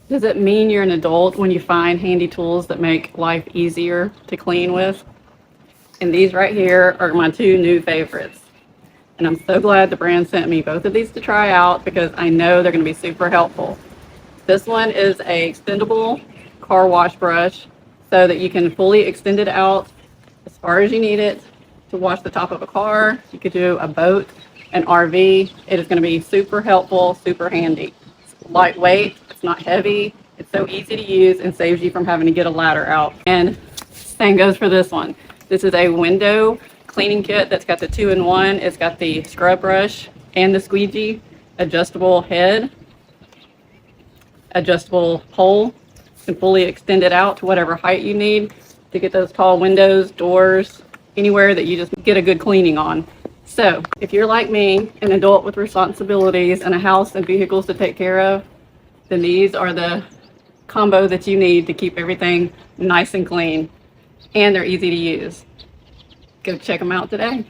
Does it mean you're an adult when you find handy tools that make life easier to clean with? And these right here are my two new favorites. And I'm so glad the brand sent me both of these to try out because I know they're going to be super helpful. This one is a extendable car wash brush so that you can fully extend it out as far as you need it to wash the top of a car. You could do a boat, an RV. It is going to be super helpful, super handy. It's lightweight, it's not heavy, it's so easy to use and saves you from having to get a ladder out. And same goes for this one. This is a window cleaning kit that's got the 2-in-1. It's got the scrub brush and the squeegee, adjustable head, adjustable pole, and fully extend it out to whatever height you need to get those tall windows, doors, anywhere that you just get a good cleaning on. So if you're like me, an adult with responsibilities and a house and vehicles to take care of, then these are the combo that you need to keep everything nice and clean. And they're easy to use. Go check them out today.